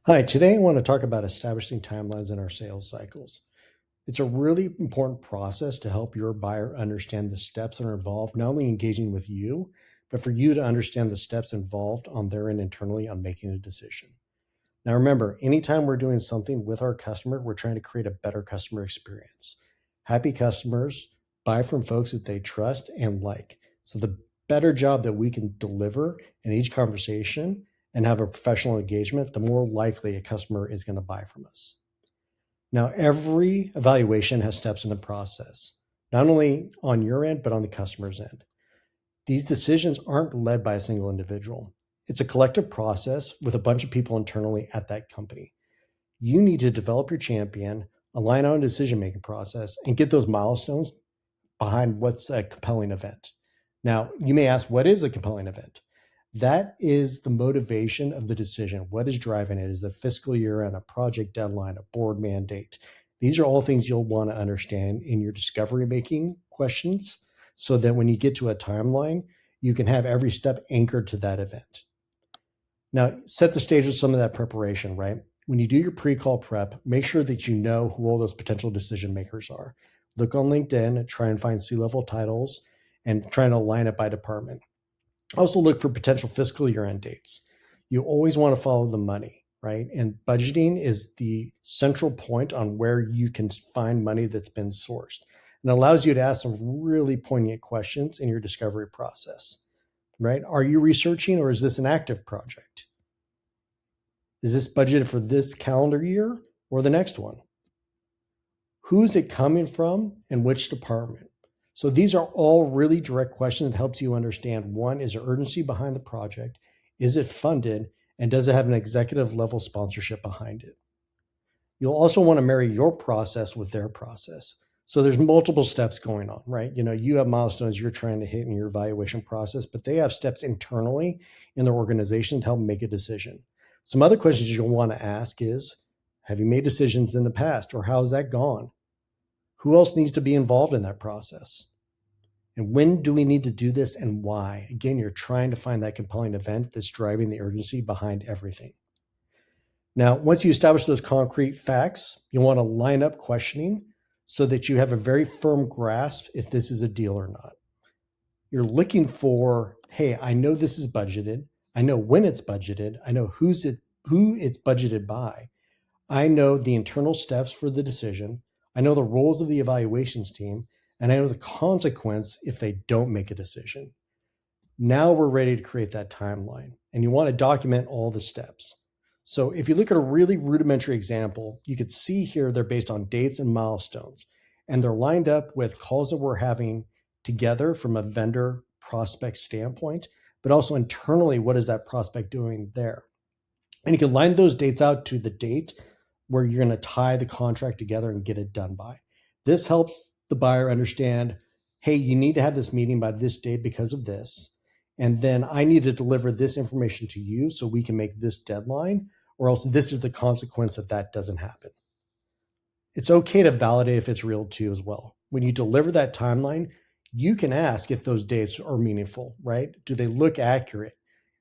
Hi, today I want to talk about establishing timelines in our sales cycles. It's a really important process to help your buyer understand the steps that are involved, not only engaging with you, but for you to understand the steps involved on their end internally on making a decision. Now, remember, anytime we're doing something with our customer, we're trying to create a better customer experience. Happy customers buy from folks that they trust and like. So the better job that we can deliver in each conversation and have a professional engagement, the more likely a customer is going to buy from us. Now, every evaluation has steps in the process, not only on your end, but on the customer's end. These decisions aren't led by a single individual. It's a collective process with a bunch of people internally at that company. You need to develop your champion, align on a decision-making process, and get those milestones behind what's a compelling event. Now, you may ask, what is a compelling event? That is the motivation of the decision. What is driving it? Is it a fiscal year end, a project deadline, a board mandate? These are all things you'll want to understand in your discovery making questions so that when you get to a timeline, you can have every step anchored to that event. Now, set the stage with some of that preparation, right? When you do your pre-call prep, make sure that you know who all those potential decision makers are. Look on LinkedIn, try and find C-level titles, and try and align it by department. Also look for potential fiscal year end dates. You always want to follow the money, right? And budgeting is the central point on where you can find money that's been sourced. And allows you to ask some really poignant questions in your discovery process, right? Are you researching or is this an active project? Is this budgeted for this calendar year or the next one? Who's it coming from and which department? So these are all really direct questions that helps you understand, one, is there urgency behind the project? Is it funded? And does it have an executive level sponsorship behind it? You'll also want to marry your process with their process. So there's multiple steps going on, right? You have milestones you're trying to hit in your evaluation process, but they have steps internally in their organization to help make a decision. Some other questions you'll want to ask is, have you made decisions in the past, or how's that gone? Who else needs to be involved in that process? And when do we need to do this and why? Again, you're trying to find that compelling event that's driving the urgency behind everything. Now, once you establish those concrete facts, you want to line up questioning so that you have a very firm grasp if this is a deal or not. You're looking for, hey, I know this is budgeted. I know when it's budgeted. I know who it's budgeted by. I know the internal steps for the decision. I know the roles of the evaluations team, and I know the consequence if they don't make a decision. Now we're ready to create that timeline, and you want to document all the steps. So if you look at a really rudimentary example, you could see here they're based on dates and milestones, and they're lined up with calls that we're having together from a vendor prospect standpoint, but also internally, what is that prospect doing there? And you can line those dates out to the date where you're going to tie the contract together and get it done by. This helps the buyer understand, hey, you need to have this meeting by this date because of this. And then I need to deliver this information to you so we can make this deadline, or else this is the consequence if that doesn't happen. It's okay to validate if it's real too as well. When you deliver that timeline, you can ask if those dates are meaningful, right? Do they look accurate?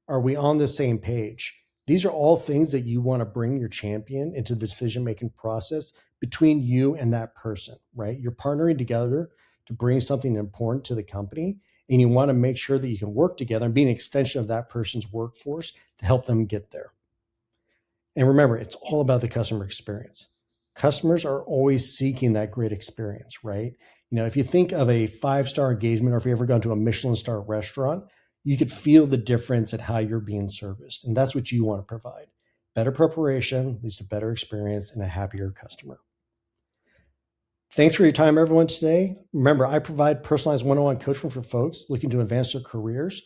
Are we on the same page? These are all things that you want to bring your champion into the decision-making process between you and that person, right? You're partnering together to bring something important to the company, and you want to make sure that you can work together and be an extension of that person's workforce to help them get there. And remember, it's all about the customer experience. Customers are always seeking that great experience, right? If you think of a 5-star engagement, or if you ever gone to a Michelin star restaurant, you could feel the difference at how you're being serviced. And that's what you want to provide. Better preparation leads to better experience and a happier customer. Thanks for your time, everyone, today. Remember, I provide personalized one-on-one coaching for folks looking to advance their careers.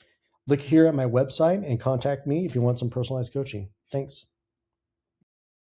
Look here at my website and contact me if you want some personalized coaching. Thanks.